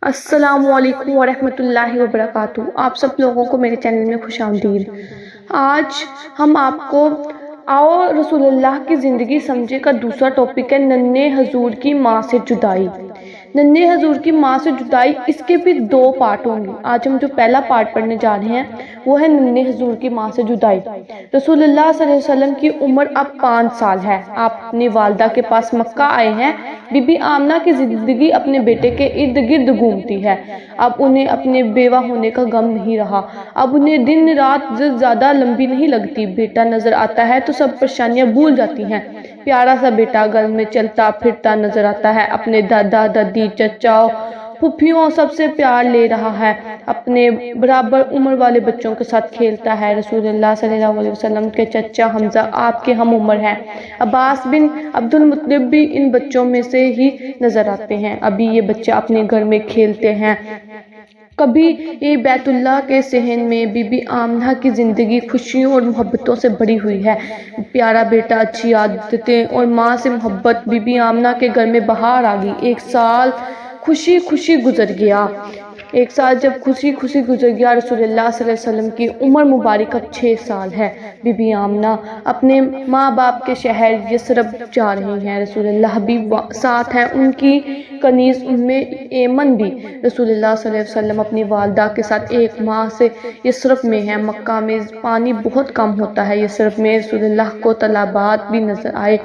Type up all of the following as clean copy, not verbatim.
السلام علیکم ورحمۃ اللہ وبرکاتہ۔ آپ سب لوگوں کو میرے چینل میں خوش آمدید۔ آج ہم آپ کو آؤ رسول اللہ کی زندگی سمجھے کا دوسرا ٹاپک ہے ننھے حضور کی ماں سے جدائی۔ ننھے حضور کی ماں سے جدائی، اس کے بھی دو پارٹ ہوں گے۔ آج ہم جو پہلا پارٹ پڑھنے جا رہے ہیں وہ ہے ننھے حضور کی ماں سے جدائی۔ رسول اللہ صلی اللہ علیہ وسلم کی عمر اب 5 سال ہے۔ آپ اپنی والدہ کے پاس مکہ آئے ہیں۔ بی بی آمنہ کی زندگی اپنے بیٹے کے ارد گرد گھومتی ہے۔ اب انہیں اپنے بیوہ ہونے کا غم نہیں رہا۔ اب انہیں دن رات زیادہ لمبی نہیں لگتی۔ بیٹا نظر آتا ہے تو سب پریشانیاں بھول جاتی ہیں۔ پیارا سا بیٹا گھر میں چلتا پھرتا نظر آتا ہے، اپنے دادا دادی چچا پھوپھیوں سب سے پیار لے رہا ہے، اپنے برابر عمر والے بچوں کے ساتھ کھیلتا ہے۔ رسول اللہ صلی اللہ علیہ وسلم کے چچا حمزہ آپ کے ہم عمر ہیں۔ عباس بن عبد المطلب بھی ان بچوں میں سے ہی نظر آتے ہیں۔ ابھی یہ بچے اپنے گھر میں کھیلتے ہیں۔ کبھی یہ بیت اللہ کے صحن میں بی بی آمنہ کی زندگی خوشیوں اور محبتوں سے بھری ہوئی ہے۔ پیارا بیٹا، اچھی عادتیں اور ماں سے محبت۔ بی بی آمنہ کے گھر میں بہار آ گئی۔ ایک سال خوشی خوشی گزر گیا۔ جب خوشی خوشی گزر گیا، رسول اللہ صلی اللہ علیہ وسلم کی عمر مبارک اب 6 سال ہے۔ بی بی آمنہ اپنے ماں باپ کے شہر یثرب جا رہی ہیں۔ رسول اللہ بھی ساتھ ہیں، ان کی کنیز ایمن بھی۔ رسول اللہ صلی اللہ علیہ وسلم اپنی والدہ کے ساتھ 1 ماہ سے یثرب میں ہیں۔ مکہ میں پانی بہت کم ہوتا ہے۔ یثرب میں رسول اللہ کو تالابات بھی نظر آئے۔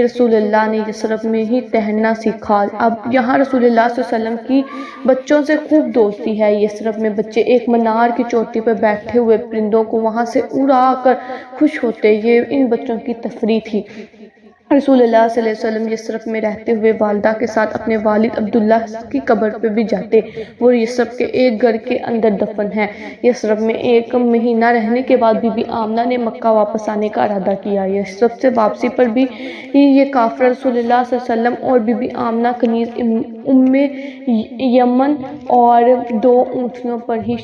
رسول اللہ نے یثرب میں ہی تیرنا سیکھا۔ اب یہاں رسول اللہ صلی اللہ علیہ وسلم کی بچوں سے خوب دوستی ہے۔ یثرب میں بچے ایک منار کی چوٹی پر بیٹھے ہوئے پرندوں کو وہاں سے اڑا کر خوش ہوتے، یہ ان بچوں کی تفریح تھی۔ رسول اللہ صلی اللہ علیہ وسلم یثرب میں رہتے ہوئے والدہ کے ساتھ اپنے والد عبداللہ کی قبر پہ بھی جاتے۔ وہ یثرب کے ایک گھر کے اندر دفن ہے۔ یثرب میں 1 مہینہ رہنے کے بعد بی بی آمنہ نے مکہ واپس آنے کا ارادہ کیا۔ یثرب سے واپسی پر بھی یہ قافلہ رسول اللہ صلی اللہ علیہ وسلم اور بی بی آمنہ کنیز یمن اور 2 اونٹنیوں پر ہی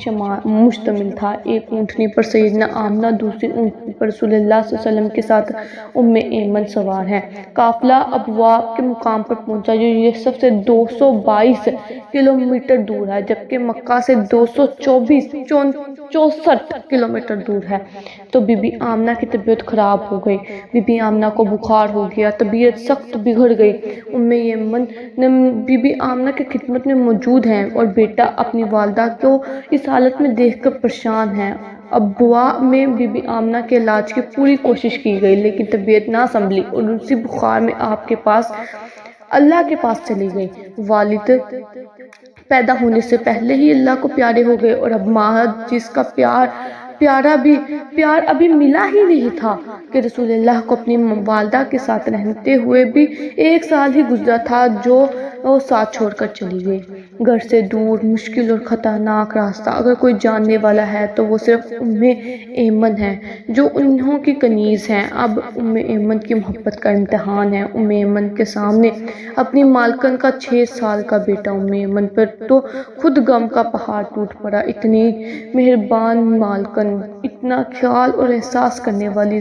مشتمل تھا۔ ایک اونٹنی پر سیدنا آمنہ، دوسری اونٹنی پر رسول اللہ صلی اللہ علیہ وسلم کے ساتھ ایمن سوار ہے۔ قافلہ ابواء کے مقام پر پہنچا، جو یثرب سے 222 کلومیٹر دور ہے، جبکہ مکہ سے 264 کلومیٹر دور ہے۔ تو بی بی آمنہ کی طبیعت خراب ہو گئی۔ بی بی آمنہ کو بخار ہو گیا، طبیعت سخت بگڑ گئی۔ ایمن بی بی آمنہ کی خدمت میں موجود ہیں اور بیٹا اپنی والدہ کو اس حالت میں دیکھ کر پریشان ہے۔ ابواء میں بی بی آمنہ کے علاج کی پوری کوشش کی گئی، لیکن طبیعت نہ سنبھلی اور اسی بخار میں آپ کے پاس اللہ کے پاس چلی گئی۔ والد پیدا ہونے سے پہلے ہی اللہ کو پیارے ہو گئے، اور اب ماں جس کا پیار ابھی ملا ہی نہیں تھا کہ رسول اللہ کو اپنی والدہ کے ساتھ رہتے ہوئے بھی 1 سال ہی گزرا تھا جو وہ ساتھ چھوڑ کر چلی گئی۔ گھر سے دور، مشکل اور خطرناک راستہ، اگر کوئی جاننے والا ہے تو وہ صرف ایمن ہے جو انہوں کی کنیز ہیں۔ اب ایمن کی محبت کا امتحان ہے۔ ایمن کے سامنے اپنی مالکن کا 6 سال کا بیٹا۔ ایمن پر تو خود غم کا پہاڑ ٹوٹ پڑا۔ اتنی مہربان مالکن، اتنا خیال اور احساس کرنے والی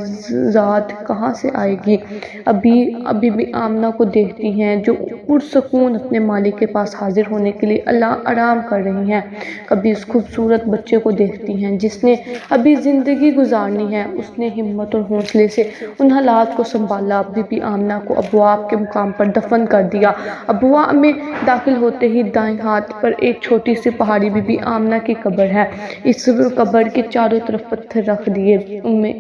ذات کہاں سے آئے گی؟ ابھی بھی آمنہ کو دیکھتی ہیں جو پرسکون اپنے مالک کے پاس حاضر ہونے کے لیے آرام کر رہی ہیں۔ کبھی اس خوبصورت بچے کو دیکھتی ہیں جس نے ابھی زندگی گزارنی ہے۔ اس نے ہمت اور حوصلے سے ان حالات کو سنبھالا۔ بی بی آمنہ کو ابواء کے مقام پر دفن کر دیا۔ ابواء میں داخل ہوتے ہی دائیں ہاتھ پر ایک چھوٹی سی پہاڑی بی بی آمنہ کی قبر ہے۔ اس قبر کے چاروں طرف پتھر رکھ دیے۔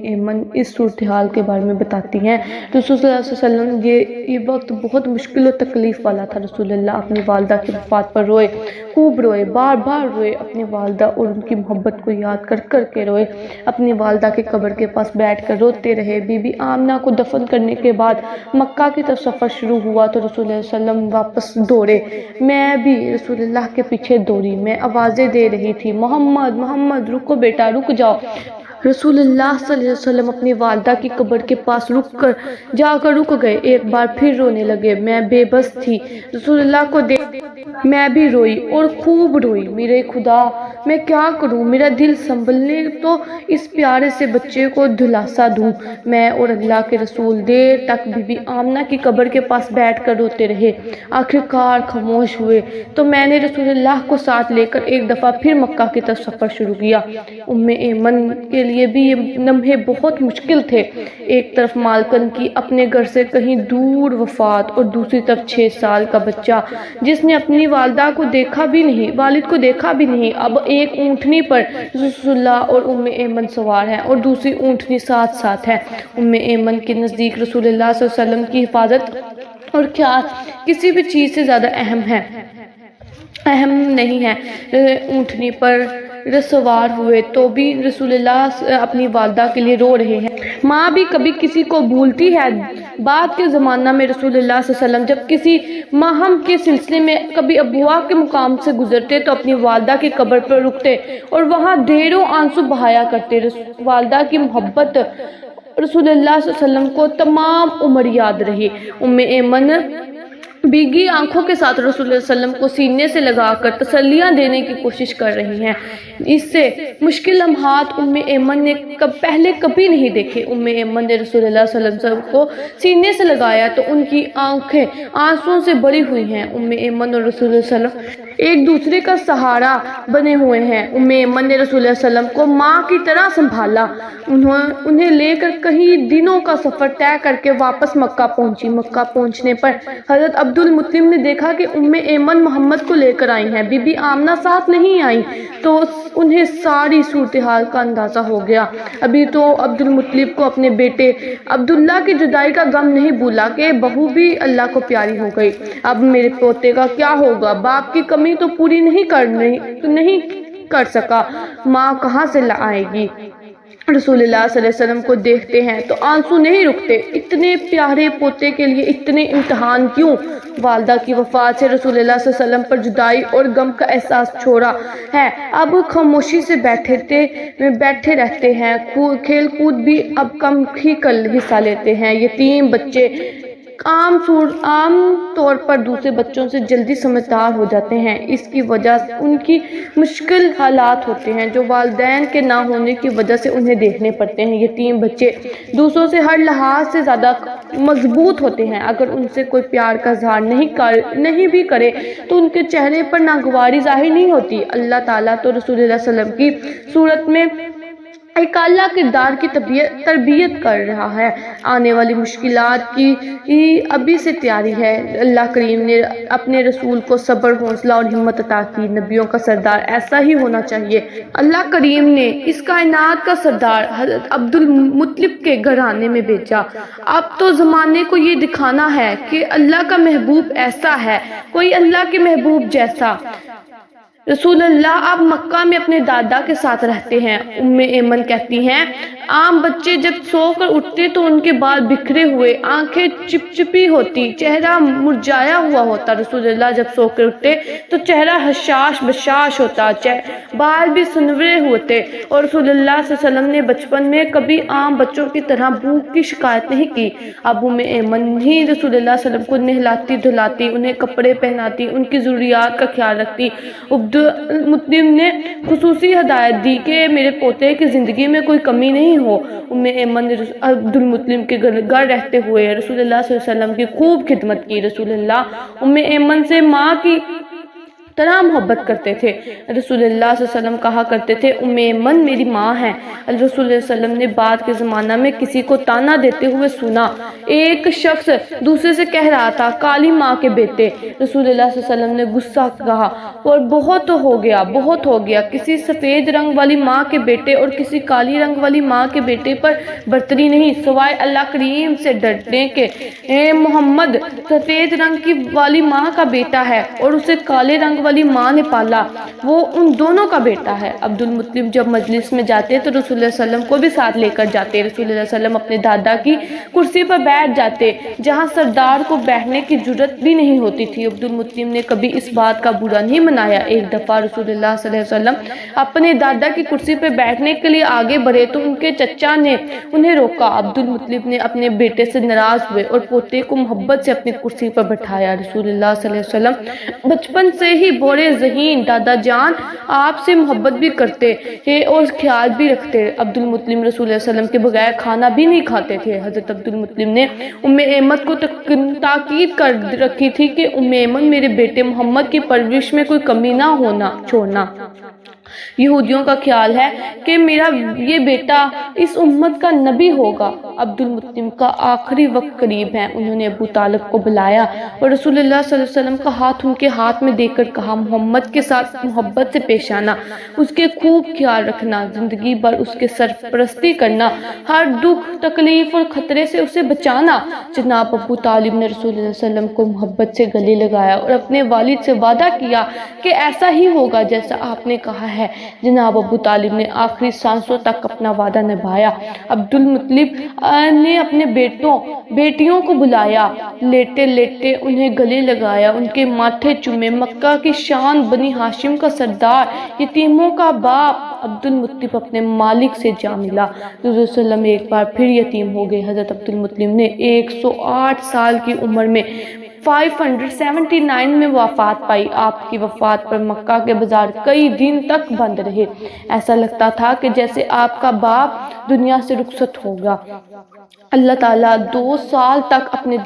ایمن اس صورتحال کے بارے میں بتاتی ہیں۔ رسول اللہ صلی اللہ علیہ وسلم یہ وقت بہت مشکل و تکلیف والا تھا۔ رسول اللہ اپنی والدہ کی وفات پر روئے، خوب روئے، بار بار روئے، اپنی والدہ اور ان کی محبت کو یاد کر کے روئے۔ اپنی والدہ کی قبر کے پاس بیٹھ کر روتے رہے۔ بی بی آمنہ کو دفن کرنے کے بعد مکہ کی طرف سفر شروع ہوا تو رسول اللہ صلی اللہ علیہ وسلم واپس دوڑے۔ میں بھی رسول اللہ کے پیچھے دوڑی۔ میں آوازیں دے رہی تھی، محمد محمد، رکو بیٹا، رک جاؤ۔ رسول اللہ صلی اللہ علیہ وسلم اپنی والدہ کی قبر کے پاس جا کر رک گئے، ایک بار پھر رونے لگے۔ میں بے بس تھی، رسول اللہ کو دیکھ میں بھی روئی اور خوب روئی۔ میرے خدا، میں کیا کروں، میرا دل سنبھلنے تو اس پیارے سے بچے کو دلاسا دوں۔ میں اور اللہ کے رسول دیر تک بی بی آمنہ کی قبر کے پاس بیٹھ کر روتے رہے۔ آخرکار خاموش ہوئے تو میں نے رسول اللہ کو ساتھ لے کر ایک دفعہ پھر مکہ کی طرف سفر شروع کیا۔ ایمن کے لیے بھی یہ لمحے بہت مشکل تھے۔ ایک طرف مالکن کی اپنے گھر سے کہیں دور وفات، اور دوسری طرف 6 سال کا بچہ جس نے اپنی والد کو دیکھا بھی نہیں۔ اب ایک اونٹنی پر رسول اللہ اور ایمن سوار ہیں اور دوسری اونٹنی ساتھ ہے۔ ایمن کے نزدیک رسول اللہ صلی اللہ علیہ وسلم کی حفاظت اور خیال کسی بھی چیز سے زیادہ اہم نہیں ہے۔ اونٹنی پر سوار ہوئے تو بھی رسول اللہ اپنی والدہ کے لیے رو رہے ہیں۔ ماں بھی کبھی کسی کو بھولتی ہے۔ بعد کے زمانہ میں رسول اللہ صلی اللہ علیہ وسلم جب کسی مہم کے سلسلے میں کبھی ابوا کے مقام سے گزرتے تو اپنی والدہ کی قبر پر رکتے اور وہاں ڈھیروں آنسو بہایا کرتے۔ والدہ کی محبت رسول اللہ صلی اللہ علیہ وسلم کو تمام عمر یاد رہی۔ ایمن بھیگی آنکھوں کے ساتھ رسول اللہ صلی اللہ علیہ وسلم کو سینے سے لگا کر تسلیاں دینے کی کوشش کر رہی ہیں۔ اس سے مشکل لمحات ایمن نے پہلے کبھی نہیں دیکھے۔ ایمن نے رسول اللہ صلی اللہ علیہ وسلم کو سینے سے لگایا تو ان کی آنکھیں آنسوؤں سے بھری ہوئی ہیں۔ ایمن اور رسول اللہ صلی اللہ علیہ وسلم ایک دوسرے کا سہارا بنے ہوئے ہیں۔ ایمن نے رسول اللہ صلی اللہ علیہ وسلم کو ماں کی طرح سنبھالا۔ انہیں لے کر کئی دنوں کا سفر طے کر کے واپس مکہ پہنچی۔ مکہ پہنچنے پر حضرت عبد المطلب نے دیکھا کہ ایمن محمد کو لے کر آئی ہیں، بی بی آمنہ ساتھ نہیں آئی، تو انہیں ساری صورتحال کا اندازہ ہو گیا۔ ابھی تو عبد المطلب کو اپنے بیٹے عبداللہ کی جدائی کا غم نہیں بھولا کہ بہو بھی اللہ کو پیاری ہو گئی۔ اب میرے پوتے کا کیا ہوگا؟ باپ کی کمی تو پوری نہیں کر سکا، ماں کہاں سے آئے گی؟ رسول اللہ صلی اللہ علیہ وسلم کو دیکھتے ہیں تو آنسو نہیں رکتے۔ اتنے پیارے پوتے کے لیے اتنے امتحان کیوں؟ والدہ کی وفات سے رسول اللہ صلی اللہ علیہ وسلم پر جدائی اور غم کا احساس چھوڑا ہے۔ اب خاموشی سے بیٹھے رہتے ہیں، کھیل کود بھی اب کم ہی حصہ لیتے ہیں۔ یتیم بچے عام طور پر دوسرے بچوں سے جلدی سمجھدار ہو جاتے ہیں۔ اس کی وجہ ان کی مشکل حالات ہوتے ہیں جو والدین کے نہ ہونے کی وجہ سے انہیں دیکھنے پڑتے ہیں۔ یتیم بچے دوسروں سے ہر لحاظ سے زیادہ مضبوط ہوتے ہیں۔ اگر ان سے کوئی پیار کا اظہار نہیں بھی کرے تو ان کے چہرے پر ناگواری ظاہر نہیں ہوتی۔ اللہ تعالیٰ تو رسول اللہ صلی اللہ علیہ وسلم کی صورت میں ایک اعلیٰ کردار کی تربیت کر رہا ہے۔ آنے والی مشکلات کی ابھی سے تیاری ہے۔ اللہ کریم نے اپنے رسول کو صبر، حوصلہ اور ہمت عطا کی۔ نبیوں کا سردار ایسا ہی ہونا چاہیے۔ اللہ کریم نے اس کائنات کا سردار حضرت عبد المطلب کے گھرانے میں بھیجا۔ اب تو زمانے کو یہ دکھانا ہے کہ اللہ کا محبوب ایسا ہے، کوئی اللہ کے محبوب جیسا۔ رسول اللہ اب مکہ میں اپنے دادا کے ساتھ رہتے ہیں۔ ایمن کہتی ہیں، عام بچے جب سو کر اٹھتے تو ان کے بال بکھرے ہوئے، آنکھیں چپچپی ہوتی، چہرہ مرجھایا ہوا ہوتا۔ رسول اللہ جب سو کر اٹھتے تو چہرہ حشاش بشاش ہوتا، بال بھی سنورے ہوتے، اور رسول اللہ صلی اللہ علیہ وسلم نے بچپن میں کبھی عام بچوں کی طرح بھوک کی شکایت نہیں کی۔ اب ایمن ہی رسول اللہ صلی اللہ علیہ وسلم کو نہلاتی دھلاتی، انہیں کپڑے پہناتی، ان کی ضروریات کا خیال رکھتی۔ عبد المطلب نے خصوصی ہدایت دی کہ میرے پوتے کی زندگی میں کوئی کمی نہیں ہو۔ ایمن نے عبد المطلب کے گھر رہتے ہوئے رسول اللہ صلی اللہ علیہ وسلم کی خوب خدمت کی۔ رسول اللہ ایمن سے ماں کی طرح محبت کرتے تھے۔ رسول اللہ صلی اللہ علیہ وسلم کہا کرتے تھے، ایمن میری ماں ہے۔ رسول اللہ صلی اللہ علیہ وسلم نے بعد کے زمانہ میں کسی کو تانا دیتے ہوئے سنا۔ ایک شخص دوسرے سے کہہ رہا تھا، کالی ماں کے بیٹے۔ رسول اللہ صلی اللہ علیہ وسلم نے غصہ کہا، اور بہت ہو گیا، کسی سفید رنگ والی ماں کے بیٹے اور کسی کالی رنگ والی ماں کے بیٹے پر برتری نہیں، سوائے اللہ کریم سے ڈرنے کے۔ محمد سفید رنگ والی ماں کا بیٹا ہے اور اسے کالے رنگ والی ماں نے پالا، وہ ان دونوں کا بیٹا ہے۔ عبد المطلب جب مجلس میں جاتے تو رسول اللہ صلی اللہ علیہ وسلم کو بھی ساتھ لے کر جاتے۔ رسول اللہ صلی اللہ علیہ وسلم اپنے دادا کی کرسی پر بیٹھ جاتے جہاں سردار کو بیٹھنے کی جرات بھی نہیں ہوتی تھی۔ عبد المطلب نے کبھی اس بات کا برا نہیں منایا۔ ایک دفعہ رسول اللہ صلی اللہ علیہ وسلم اپنے دادا کی کرسی پر بیٹھنے کے لیے آگے بڑھے تو ان کے چچا نے انہیں روکا۔ عبد المطلب نے اپنے بیٹے سے ناراض ہوئے اور پوتے کو محبت سے اپنی کرسی پر بٹھایا۔ رسول اللہ صلی اللہ علیہ وسلم بچپن سے ہی بڑے ذہین دادا جان آپ سے محبت بھی کرتے ہیں اور خیال بھی رکھتے۔ عبد المطلب رسول اللہ صلی اللہ علیہ وسلم کے بغیر کھانا بھی نہیں کھاتے تھے۔ حضرت عبد المطلب نے ایمن کو تاکید کر رکھی تھی کہ ایمن میرے بیٹے محمد کی پرورش میں کوئی کمی نہ چھوڑنا۔ یہودیوں کا خیال ہے کہ میرا یہ بیٹا اس امت کا نبی ہوگا۔ عبد المطلب کا آخری وقت قریب ہے۔ انہوں نے ابو طالب کو بلایا اور رسول اللہ صلی اللہ علیہ وسلم کا ہاتھ ان کے ہاتھ میں دے کر کہا، محمد کے ساتھ محبت سے پیش آنا، اس کے خوب خیال رکھنا، زندگی بھر اس کے سرپرستی کرنا، ہر دکھ تکلیف اور خطرے سے اسے بچانا۔ جناب ابو طالب نے رسول اللہ صلی اللہ علیہ وسلم کو محبت سے گلے لگایا اور اپنے والد سے وعدہ کیا کہ ایسا ہی ہوگا جیسا آپ نے کہا ہے۔ جناب ابو طالب نے آخری سانسوں تک اپنا وعدہ نبھایا۔ عبد المطلب نے اپنے بیٹیوں کو بلایا، لیٹے لیٹے انہیں گلے لگایا، ان کے ماتھے چومے۔ مکہ کی شان، بنی ہاشم کا سردار، یتیموں کا باپ عبد المطلب اپنے مالک سے جا ملا۔ رسول اللہ صلی اللہ علیہ وسلم ایک بار پھر یتیم ہو گئے۔ حضرت عبد المطلب نے 108 سال کی عمر میں 579 میں وفات پائی۔ آپ کی وفات پر مکہ کے بازار کئی دن تک بند رہے۔ ایسا لگتا تھا کہ جیسے آپ کا باپ دنیا سے رخصت ہوگا۔ اللہ تعالیٰ 2 سال تک اپنے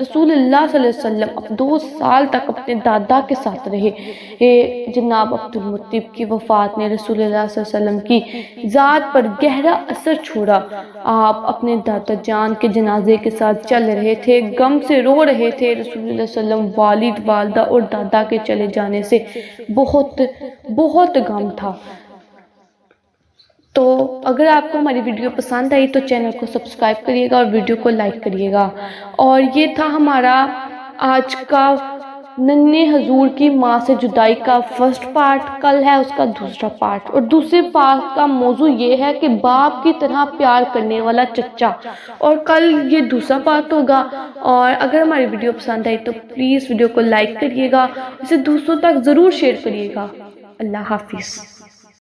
رسول اللہ صلی اللہ علیہ وسلم 2 سال تک اپنے دادا کے ساتھ رہے۔ جناب عبد المطلب کی وفات نے رسول اللہ صلی اللہ علیہ وسلم کی ذات پر گہرا اثر چھوڑا۔ آپ اپنے دادا جان کے جنازے کے ساتھ چل رہے تھے، غم سے رو رہے تھے۔ رسول اللہ صلی اللہ علیہ وسلم والد، والدہ اور دادا کے چلے جانے سے بہت غم تھا۔ تو اگر آپ کو ہماری ویڈیو پسند آئی تو چینل کو سبسکرائب کریے گا اور ویڈیو کو لائک کریے گا۔ اور یہ تھا ہمارا آج کا ننھے حضور کی ماں سے جدائی کا فرسٹ پارٹ۔ کل ہے اس کا دوسرا پارٹ، اور دوسرے پارٹ کا موضوع یہ ہے کہ باپ کی طرح پیار کرنے والا چچا، اور کل یہ دوسرا پارٹ ہوگا۔ اور اگر ہماری ویڈیو پسند آئی تو پلیز ویڈیو کو لائک کریے گا، اسے دوسروں تک ضرور شیئر کریے گا۔ اللہ حافظ۔